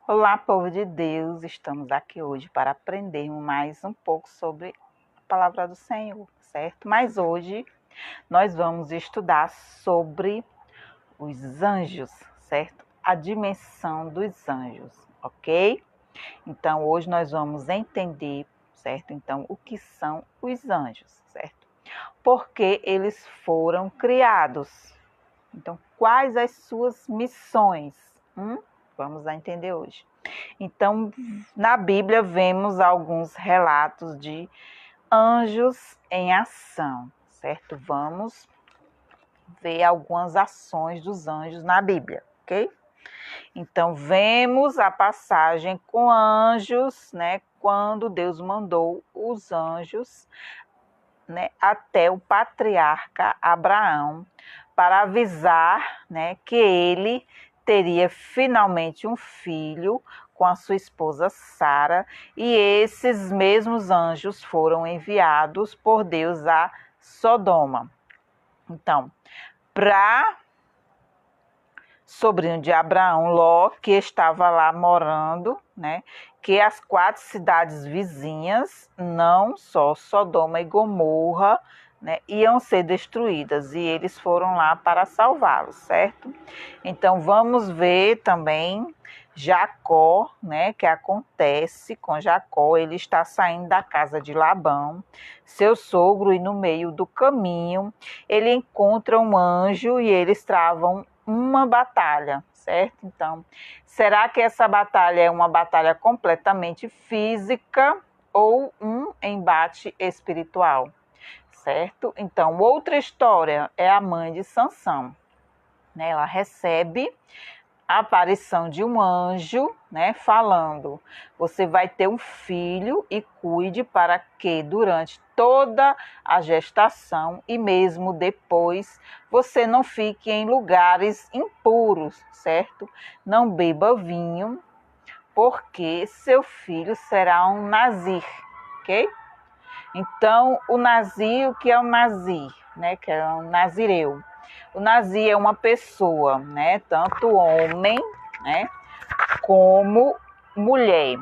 Olá, povo de Deus, estamos aqui hoje para aprendermos mais um pouco sobre a palavra do Senhor, certo? Mas hoje nós vamos estudar sobre os anjos, certo? A dimensão dos anjos, ok? Então hoje nós vamos entender, certo? Então o que são os anjos, certo? Por que eles foram criados? Então quais as suas missões? Vamos entender hoje. Então, na Bíblia vemos alguns relatos de anjos em ação, certo? Vamos ver algumas ações dos anjos na Bíblia, ok? Então, vemos a passagem com anjos, né? Quando Deus mandou os anjos, né, até o patriarca Abraão para avisar, né, que ele teria finalmente um filho com a sua esposa Sara, e esses mesmos anjos foram enviados por Deus a Sodoma. Então, para sobrinho de Abraão, Ló, que estava lá morando, né, que as 4 cidades vizinhas, não só Sodoma e Gomorra, né, iam ser destruídas, e eles foram lá para salvá-los, certo? Então vamos ver também Jacó, né, que acontece com Jacó. Ele está saindo da casa de Labão, seu sogro, e no meio do caminho ele encontra um anjo e eles travam uma batalha, certo? Então, será que essa batalha é uma batalha completamente física ou um embate espiritual, certo? Então, outra história é a mãe de Sansão, né? Ela recebe a aparição de um anjo, né, falando: você vai ter um filho e cuide para que durante toda a gestação e mesmo depois você não fique em lugares impuros, certo? Não beba vinho, porque seu filho será um nazir, ok? Então, o nazir, o que é um nazir, né, que é um nazireu? O nazir é uma pessoa, né, tanto homem, né, como mulher.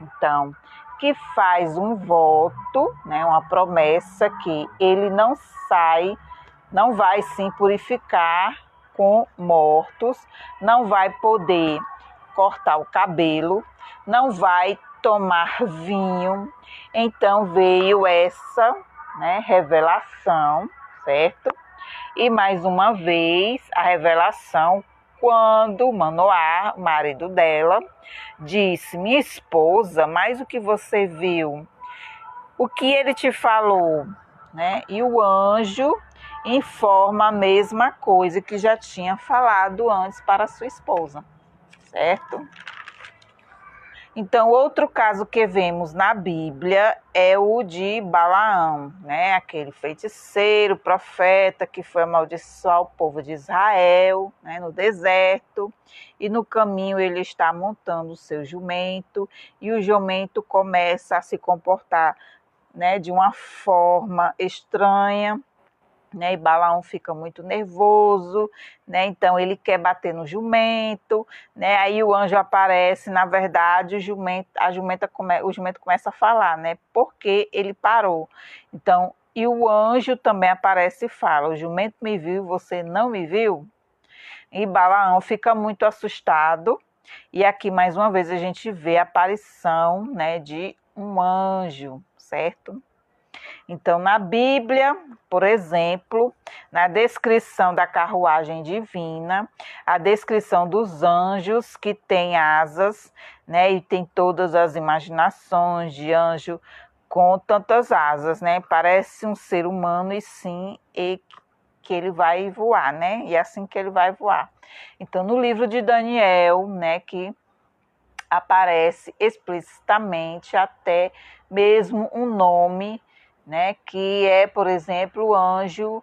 Então, que faz um voto, né, uma promessa que ele não vai se purificar com mortos, não vai poder cortar o cabelo, não vai tomar vinho. Então veio essa, né, revelação, certo? E mais uma vez a revelação quando Manoá, o marido dela, disse: minha esposa, mas o que você viu? O que ele te falou? Né? E o anjo informa a mesma coisa que já tinha falado antes para sua esposa, certo? Então, outro caso que vemos na Bíblia é o de Balaão, né? Aquele feiticeiro, profeta que foi amaldiçoar o povo de Israel, né, no deserto, e no caminho ele está montando o seu jumento, e o jumento começa a se comportar, né, de uma forma estranha, né, e Balaão fica muito nervoso, né, então ele quer bater no jumento, né, aí o anjo aparece, na verdade o jumento começa a falar, né, porque ele parou. Então, e o anjo também aparece e fala: o jumento me viu, você não me viu? E Balaão fica muito assustado, e aqui mais uma vez a gente vê a aparição, né, de um anjo, certo? Então, na Bíblia, por exemplo, na descrição da carruagem divina, a descrição dos anjos que têm asas, né, e tem todas as imaginações de anjo com tantas asas, né? Parece um ser humano e sim, e que ele vai voar, né? E é assim que ele vai voar. Então, no livro de Daniel, né, que aparece explicitamente até mesmo um nome, né, que é, por exemplo, o anjo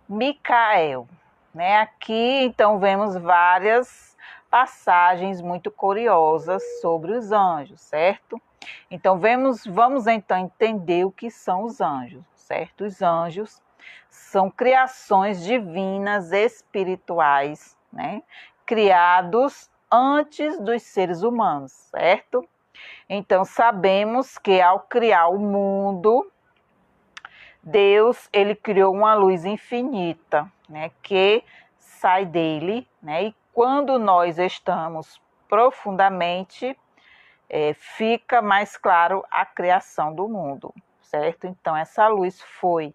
Micael, né? Aqui, então, vemos várias passagens muito curiosas sobre os anjos, certo? Então, vamos então entender o que são os anjos, certo? Os anjos são criações divinas espirituais, né? Criados antes dos seres humanos, certo? Então, sabemos que ao criar o mundo, Deus, ele criou uma luz infinita, né, que sai dele, né, e quando nós estamos profundamente, fica mais claro a criação do mundo, certo? Então, essa luz foi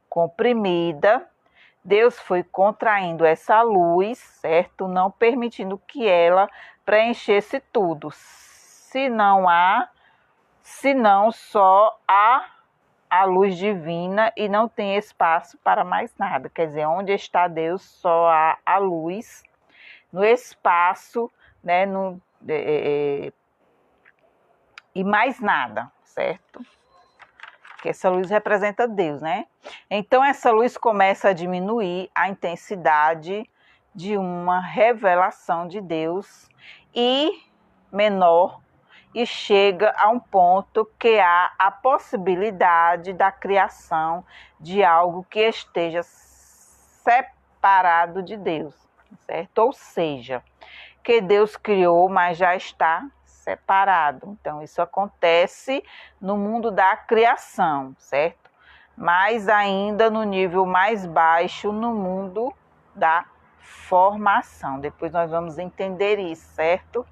comprimida, Deus foi contraindo essa luz, certo? Não permitindo que ela preenchesse tudo. Se não só há a luz divina e não tem espaço para mais nada. Quer dizer, onde está Deus só há a luz, no espaço, né? E mais nada, certo? Que essa luz representa Deus, né? Então essa luz começa a diminuir a intensidade de uma revelação de Deus e menor, e chega a um ponto que há a possibilidade da criação de algo que esteja separado de Deus, certo? Ou seja, que Deus criou, mas já está separado. Então, isso acontece no mundo da criação, certo? Mas ainda no nível mais baixo, no mundo da formação. Depois nós vamos entender isso, certo?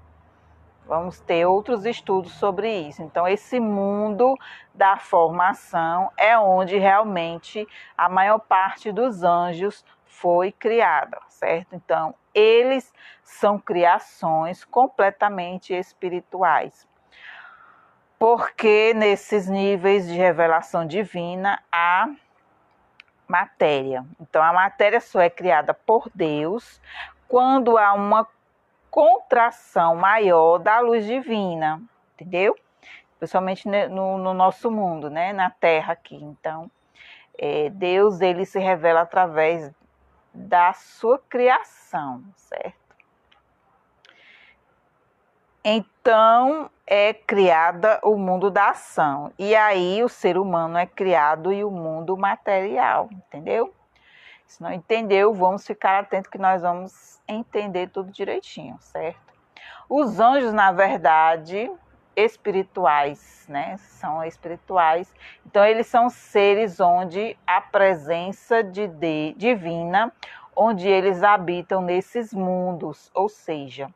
Vamos ter outros estudos sobre isso. Então, esse mundo da formação é onde realmente a maior parte dos anjos foi criada, certo? Então, eles são criações completamente espirituais. Porque nesses níveis de revelação divina há matéria. Então, a matéria só é criada por Deus quando há uma contração maior da luz divina, entendeu? Principalmente no nosso mundo, né? Na Terra aqui. Então, Deus, ele se revela através da sua criação, certo? Então, é criada o mundo da ação. E aí, o ser humano é criado e o mundo material, entendeu? Se não entendeu, vamos ficar atentos que nós vamos entender tudo direitinho, certo? Os anjos, na verdade, espirituais, né? São espirituais. Então, eles são seres onde a presença divina, onde eles habitam nesses mundos, ou seja,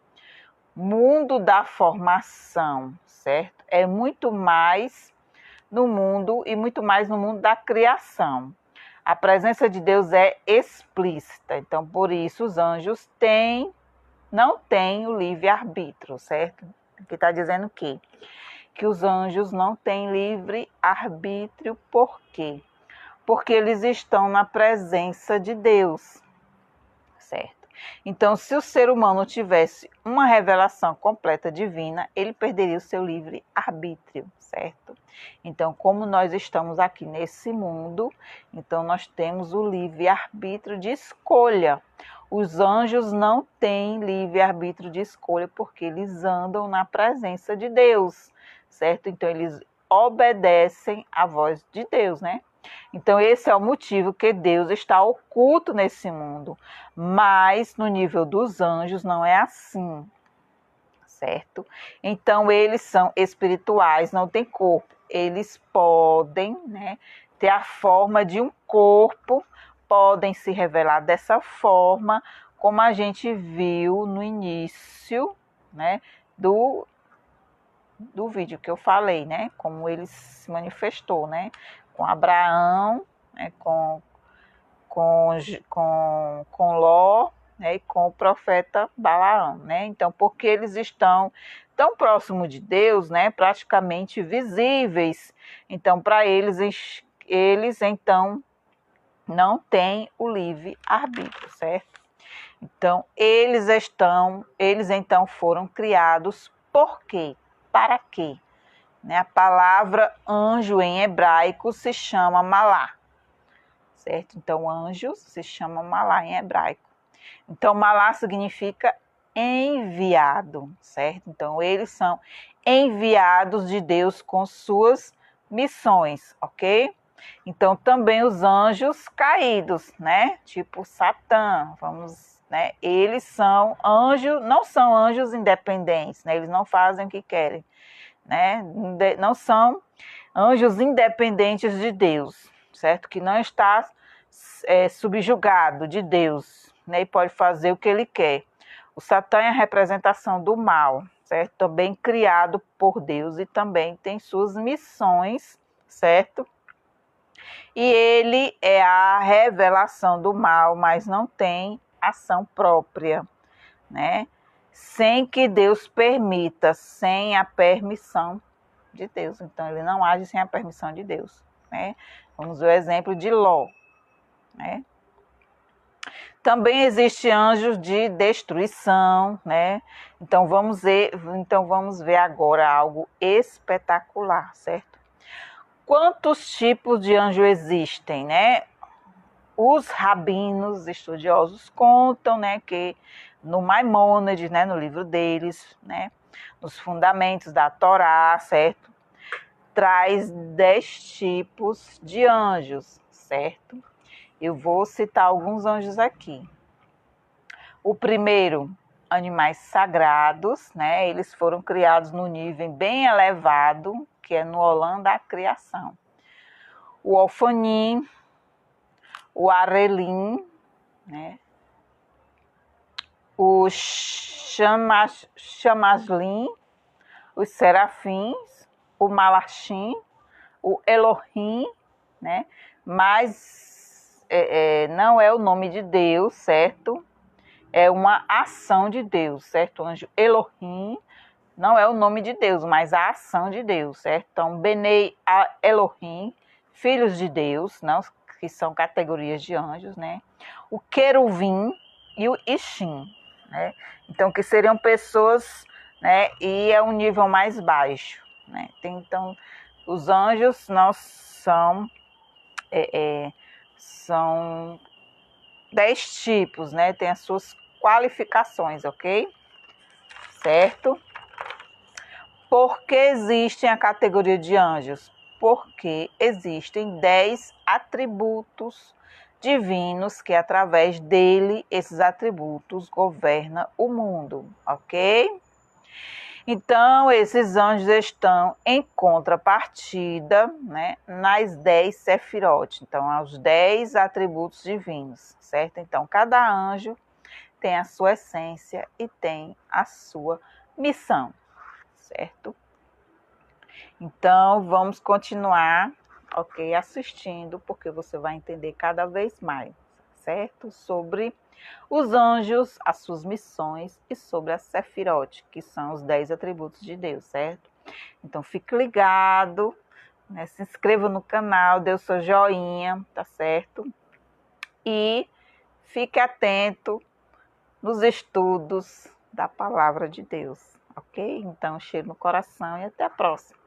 mundo da formação, certo? É muito mais no mundo e muito mais no mundo da criação. A presença de Deus é explícita, então por isso os anjos não têm o livre-arbítrio, certo? Aqui está dizendo que os anjos não têm livre-arbítrio, por quê? Porque eles estão na presença de Deus, certo? Então, se o ser humano tivesse uma revelação completa divina, ele perderia o seu livre-arbítrio, certo? Então, como nós estamos aqui nesse mundo, então nós temos o livre-arbítrio de escolha. Os anjos não têm livre-arbítrio de escolha porque eles andam na presença de Deus, certo? Então, eles obedecem à voz de Deus, né? Então, esse é o motivo que Deus está oculto nesse mundo. Mas, no nível dos anjos, não é assim, certo? Então, eles são espirituais, não têm corpo. Eles podem, né, ter a forma de um corpo, podem se revelar dessa forma, como a gente viu no início, né, do vídeo que eu falei, né? Como ele se manifestou, né? Com Abraão, né? com Ló, né? E com o profeta Balaão, né? Então, porque eles estão tão próximos de Deus, né? Praticamente visíveis. Então, para eles então não têm o livre-arbítrio, certo? Então, eles então foram criados por quê? Para quê? Né? A palavra anjo em hebraico se chama malá, certo? Então, anjos se chama malá em hebraico. Então, malá significa enviado, certo? Então, eles são enviados de Deus com suas missões, ok? Então, também os anjos caídos, né? Tipo Satã, vamos né? Eles são anjos, não são anjos independentes, né? Eles não fazem o que querem, né? Não são anjos independentes de Deus, certo? Que não está subjugado de Deus, né? E pode fazer o que ele quer. O Satã é a representação do mal, certo? Também criado por Deus e também tem suas missões, certo? E ele é a revelação do mal, mas não tem ação própria, né? Sem que Deus permita, sem a permissão de Deus. Então, ele não age sem a permissão de Deus, né? Vamos ver o exemplo de Ló, né? Também existe anjos de destruição, né? Então vamos ver agora algo espetacular, certo? Quantos tipos de anjo existem, né? Os rabinos estudiosos contam, né, que no Maimônides, né, no livro deles, né, nos fundamentos da Torá, certo? Traz 10 tipos de anjos, certo? Eu vou citar alguns anjos aqui. O primeiro, animais sagrados, né? Eles foram criados no nível bem elevado, que é no Olam da criação. O Ofanim, o Arelim, né? O Chamazlim, os Serafins, o Malachim, o Elohim, né? Mas não é o nome de Deus, certo? É uma ação de Deus, certo? O anjo Elohim não é o nome de Deus, mas a ação de Deus, certo? Então, Benei Elohim, filhos de Deus, não, que são categorias de anjos, né? O Queruvim e o Ishim, né? Então, que seriam pessoas, né? E é um nível mais baixo, né? Então, os anjos não são... são 10 tipos, né? Tem as suas qualificações, ok? Certo? Por que existem a categoria de anjos? Porque existem 10 atributos divinos que, através dele, esses atributos governam o mundo, ok? Então, esses anjos estão em contrapartida, né, nas 10 sefirotes. Então, aos 10 atributos divinos, certo? Então, cada anjo tem a sua essência e tem a sua missão, certo? Então, vamos continuar, ok? Assistindo, porque você vai entender cada vez mais, certo? Sobre os anjos, as suas missões e sobre a Sefirote, que são os 10 atributos de Deus, certo? Então, fique ligado, né? Se inscreva no canal, dê o seu joinha, tá certo? E fique atento nos estudos da Palavra de Deus, ok? Então, cheiro no coração e até a próxima.